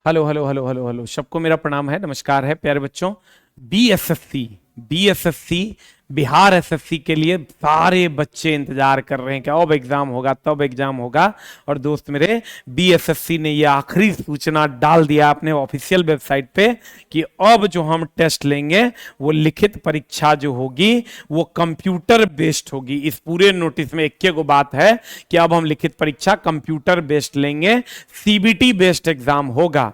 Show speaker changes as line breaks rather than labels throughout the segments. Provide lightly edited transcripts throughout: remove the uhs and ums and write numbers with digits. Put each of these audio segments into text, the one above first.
Hello hello hello hello hello, सबको मेरा प्रणाम है, नमस्कार है प्यारे बच्चों। बीएसएससी बीएसएससी बिहार एसएससी के लिए सारे बच्चे इंतजार कर रहे हैं कि अब एग्जाम होगा तब एग्जाम होगा। और दोस्त मेरे, बीएसएससी ने ये आखिरी सूचना डाल दिया अपने ऑफिशियल वेबसाइट पे कि अब जो हम टेस्ट लेंगे वो लिखित परीक्षा जो होगी वो कंप्यूटर बेस्ड होगी। इस पूरे नोटिस में एक गो बात है कि अब हम लिखित परीक्षा कंप्यूटर बेस्ड लेंगे, सीबीटी बेस्ड एग्जाम होगा।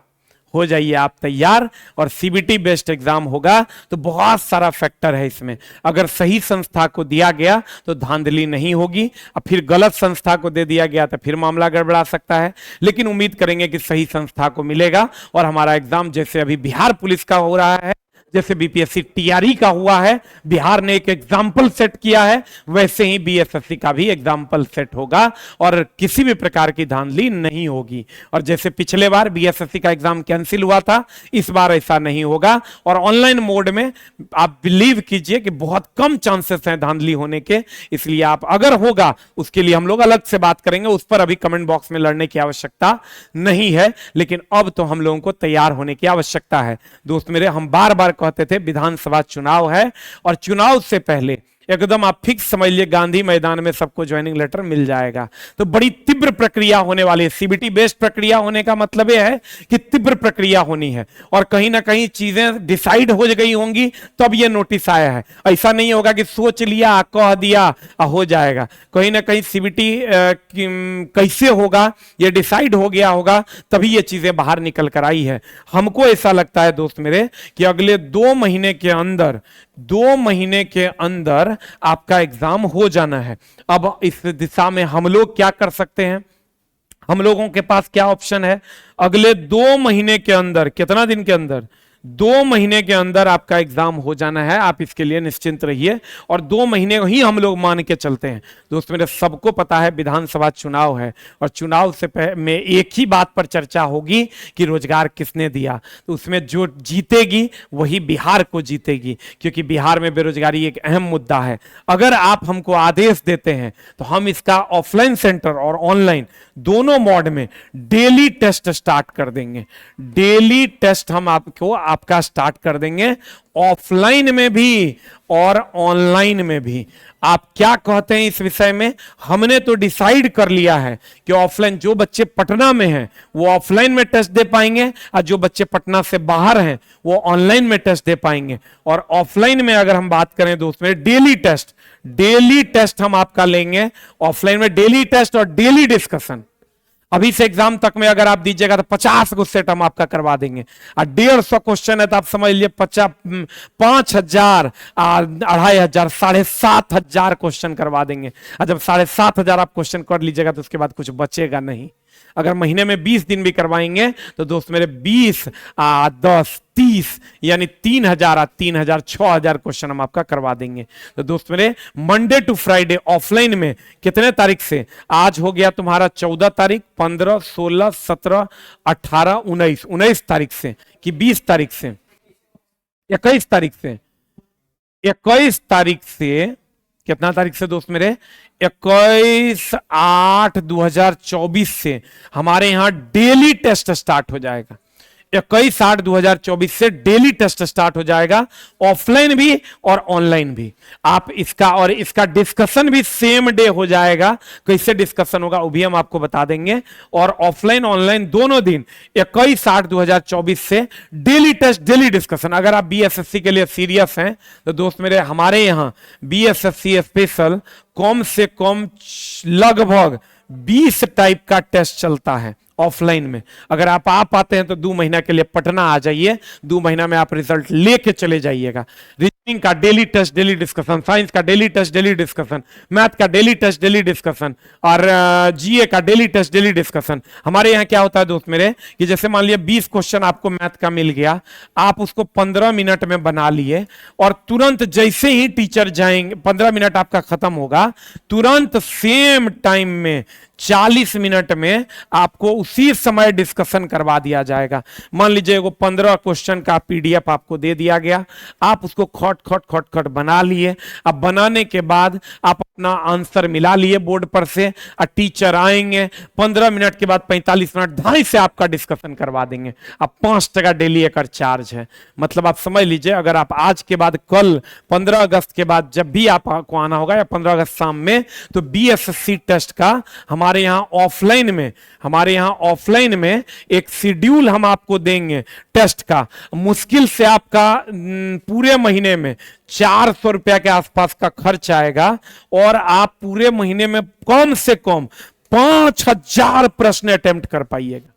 हो जाइए आप तैयार। और सीबीटी बेस्ड एग्जाम होगा तो बहुत सारा फैक्टर है इसमें। अगर सही संस्था को दिया गया तो धांधली नहीं होगी, और फिर गलत संस्था को दे दिया गया तो फिर मामला गड़बड़ा सकता है। लेकिन उम्मीद करेंगे कि सही संस्था को मिलेगा और हमारा एग्जाम जैसे अभी बिहार पुलिस का हो रहा है, जैसे बीपीएससी टीआरई का हुआ है, बिहार ने एक एग्जाम्पल सेट किया है, वैसे ही बीएसएससी का भी एग्जाम्पल सेट होगा और किसी भी प्रकार की धांधली नहीं होगी। और जैसे पिछले बार बीएसएससी का एग्जाम कैंसिल हुआ था, इस बार ऐसा नहीं होगा। और ऑनलाइन मोड में आप बिलीव कीजिए कि बहुत कम चांसेस हैं धांधली होने के, इसलिए आप अगर होगा उसके लिए हम लोग अलग से बात करेंगे, उस पर अभी कमेंट बॉक्स में लड़ने की आवश्यकता नहीं है। लेकिन अब तो हम लोगों को तैयार होने की आवश्यकता है। दोस्त मेरे, हम बार बार कहते थे विधानसभा चुनाव है और चुनाव से पहले एकदम आप फिक्स समझ लिए गांधी मैदान में सबको ज्वाइनिंग लेटर मिल जाएगा। तो बड़ी तीव्र प्रक्रिया होने वाली है। सीबीटी बेस्ड प्रक्रिया होने का मतलब यह है कि तीव्र प्रक्रिया होनी है और कहीं ना कहीं चीजें डिसाइड हो गई होंगी तब यह नोटिस आया है। ऐसा नहीं होगा कि सोच लिया कह दिया हो जाएगा। कहीं ना कहीं सीबीटी कैसे होगा यह डिसाइड हो गया होगा, तभी ये चीजें बाहर निकल कर आई है। हमको ऐसा लगता है दोस्त मेरे कि अगले 2 महीने के अंदर आपका एग्जाम हो जाना है। अब इस दिशा में हम लोग क्या कर सकते हैं, हम लोगों के पास क्या ऑप्शन है? अगले 2 महीने के अंदर, कितना दिन के अंदर? 2 महीने के अंदर आपका एग्जाम हो जाना है। आप इसके लिए निश्चिंत रहिए और 2 महीने ही हम लोग मान के चलते हैं। दोस्त मेरे, सबको पता है विधानसभा चुनाव है और चुनाव से में एक ही बात पर चर्चा होगी कि रोजगार किसने दिया। तो उसमें जो जीतेगी वही बिहार को जीतेगी, क्योंकि बिहार में बेरोजगारी एक अहम मुद्दा है। अगर आप हमको आदेश देते हैं तो हम इसका ऑफलाइन सेंटर और ऑनलाइन दोनों मोड में डेली टेस्ट स्टार्ट कर देंगे। डेली टेस्ट हम आपका स्टार्ट कर देंगे, ऑफलाइन में भी और ऑनलाइन में भी। आप क्या कहते हैं इस विषय में? हमने तो डिसाइड कर लिया है कि ऑफलाइन जो बच्चे पटना में हैं वो ऑफलाइन में टेस्ट दे पाएंगे और जो बच्चे पटना से बाहर हैं वो ऑनलाइन में टेस्ट दे पाएंगे। और ऑफलाइन में अगर हम बात करें दोस्तों, डेली टेस्ट हम आपका लेंगे। ऑफलाइन में डेली टेस्ट और डेली डिस्कशन। अभी से एग्जाम तक में अगर आप दीजिएगा तो 50 को सेट हम आपका करवा देंगे। और 150 क्वेश्चन है तो आप समझ लीजिए 5,000, 2,500, 7,500 क्वेश्चन करवा देंगे। और जब 7,500 आप क्वेश्चन कर लीजिएगा तो उसके बाद कुछ बचेगा नहीं। अगर महीने में 20 दिन भी करवाएंगे तो दोस्त मेरे 20, 10, 30 यानी 3,000, 3,000, 6,000 क्वेश्चन हम आपका करवा देंगे। तो दोस्त मेरे, मंडे टू फ्राइडे ऑफलाइन में कितने तारीख से? आज हो गया तुम्हारा 14 तारीख, 15, 16, 17, 18, 19 तारीख से कि 20 तारीख से, 21 तारीख से, 21 तारीख से, कितना तारीख से दोस्त मेरे? 21/8/2024 से हमारे यहां डेली टेस्ट स्टार्ट हो जाएगा। 21/8/2024 से डेली टेस्ट स्टार्ट हो जाएगा, ऑफलाइन भी और ऑनलाइन भी। आप इसका डिस्कशन भी सेम डे हो जाएगा। कैसे डिस्कशन होगा वो भी हम आपको बता देंगे। और ऑफलाइन ऑनलाइन दोनों दिन 21/8/2024 से डेली टेस्ट डेली डिस्कशन। अगर आप बीएसएससी के लिए सीरियस हैं तो दोस्त मेरे, हमारे यहां बीएसएससी स्पेशल कम से कम लगभग 20 टाइप का टेस्ट चलता है ऑफलाइन में। अगर आप आ पाते हैं तो 2 महीना के लिए पटना आ जाइए, 2 महीना में आप रिजल्ट लेके चले जाइएगा। रीजनिंग का daily test daily discussion, science का daily test daily discussion, math का डेली टेस्ट डेली डिस्कशन और जीए का डेली टेस्ट डेली डिस्कशन। हमारे यहाँ क्या होता है दोस्त मेरे कि जैसे मान लिया 20 क्वेश्चन आपको मैथ का मिल गया, आप उसको 15 मिनट में बना लिए और तुरंत जैसे ही टीचर जाएंगे, 15 मिनट आपका खत्म होगा, तुरंत सेम टाइम में 40 मिनट में आपको उसी समय डिस्कशन करवा दिया जाएगा। मान लीजिए वो 15 क्वेश्चन का पीडीएफ आपको दे दिया गया, आप उसको खट खट खट खट बना लिए। अब बनाने के बाद आप अपना आंसर मिला लिए बोर्ड पर से, और टीचर आएंगे 15 मिनट के बाद 45 मिनट ढाई से आपका डिस्कशन करवा देंगे। अब 5% डेली एक चार्ज है। मतलब आप समझ लीजिए, अगर आप आज के बाद कल 15 अगस्त के बाद जब भी आपको आना होगा, या 15 अगस्त शाम में, तो बीएसएससी टेस्ट का हमारे यहाँ ऑफलाइन में एक शेड्यूल हम आपको देंगे टेस्ट का। मुश्किल से आपका पूरे महीने में 400 रुपया के आसपास का खर्च आएगा, और आप पूरे महीने में कम से कम 5000 प्रश्न अटेम्प्ट कर पाइएगा,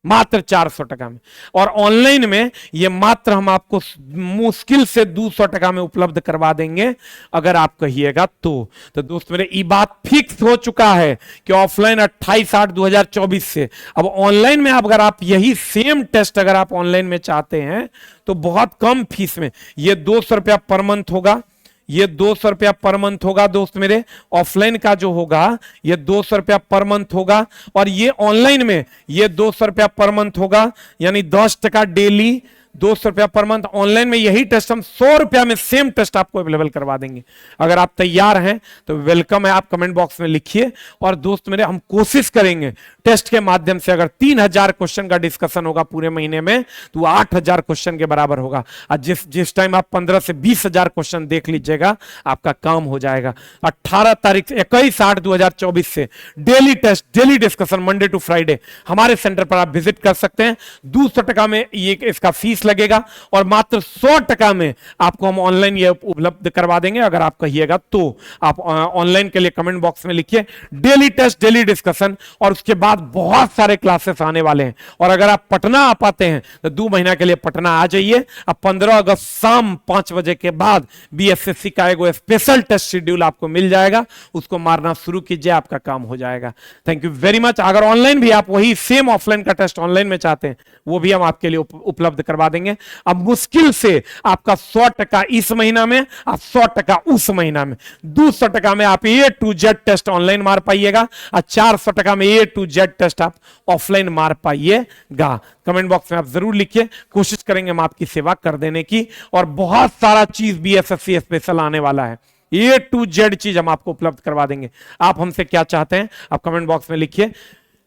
मात्र 400 टका में। और ऑनलाइन में ये मात्र हम आपको मुश्किल से 200 टका में उपलब्ध करवा देंगे, अगर आप कहिएगा तो। दोस्त मेरे, ये बात फिक्स हो चुका है कि ऑफलाइन 28/8/2024 से। अब ऑनलाइन में अगर आप यही सेम टेस्ट अगर आप ऑनलाइन में चाहते हैं, तो बहुत कम फीस में, ये 200 रुपया पर मंथ होगा, ये 200 रुपया पर मंथ होगा दोस्त मेरे। ऑफलाइन का जो होगा ये 200 रुपया पर मंथ होगा, और ये ऑनलाइन में ये 200 रुपया पर मंथ होगा, यानी 10 टका डेली, 200 रुपया पर मंथ। ऑनलाइन में यही टेस्ट हम 100 रुपया में सेम टेस्ट आपको अवेलेबल करवा देंगे। अगर आप तैयार हैं तो वेलकम है, आप कमेंट बॉक्स में लिखिए। और दोस्त मेरे, हम कोशिश करेंगे टेस्ट के माध्यम से, अगर 3000 क्वेश्चन का डिस्कशन होगा पूरे महीने में, तो 8000 क्वेश्चन के बराबर होगा। और जिस टाइम आप 15 से 20,000 क्वेश्चन देख लीजिएगा, आपका काम हो जाएगा। 18 तारीख 21/8/2024 से daily test, daily discussion, Monday to Friday हमारे सेंटर पर आप विजिट कर सकते हैं। 200 टका में ये इसका फीस लगेगा, और मात्र 100 टका में आपको हम ऑनलाइन ये उपलब्ध करवा देंगे, अगर आप कहिएगा तो। आप ऑनलाइन के लिए कमेंट बॉक्स में लिखिए डेली टेस्ट, डेली डिस्कशन, और उसके बाद बहुत सारे क्लासेस आने वाले हैं। और अगर आप पटना आ पाते हैं तो 2 महीना के लिए पटना आ जाइए। अब 15 अगस्त शाम 5 बजे के बाद बीएसएससी का एक स्पेशल टेस्ट शेड्यूल आपको मिल जाएगा, उसको मारना शुरू कीजिए, आपका काम हो जाएगा। Thank you very much. अगर ऑनलाइन भी आप वही सेम ऑफलाइन का टेस्ट ऑनलाइन में चाहते हैं, वो भी हम आपके लिए उपलब्ध करवा देंगे। अब मुश्किल से आपका 100 टका इस महीना में, आप 100 टका उस महीना में, 200 टका में आप A to Z test online मार पाइएगा, और 400 टका में A to Z टेस्ट आप ऑफलाइन मार पाइएगा। कमेंट बॉक्स में आप जरूर लिखिए, कोशिश करेंगे हम आपकी सेवा कर देने की। और बहुत सारा चीज बीएसएससी स्पेशल आने वाला है, A to Z चीज हम आपको उपलब्ध करवा देंगे। आप हमसे क्या चाहते हैं, आप कमेंट बॉक्स में लिखिए।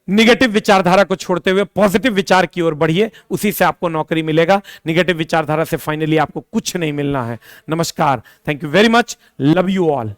निगेटिव विचारधारा को छोड़ते हुए पॉजिटिव विचार की ओर बढ़िए, उसी से आपको नौकरी मिलेगा। निगेटिव विचारधारा से फाइनली आपको कुछ नहीं मिलना है। नमस्कार, thank you very much, love you all.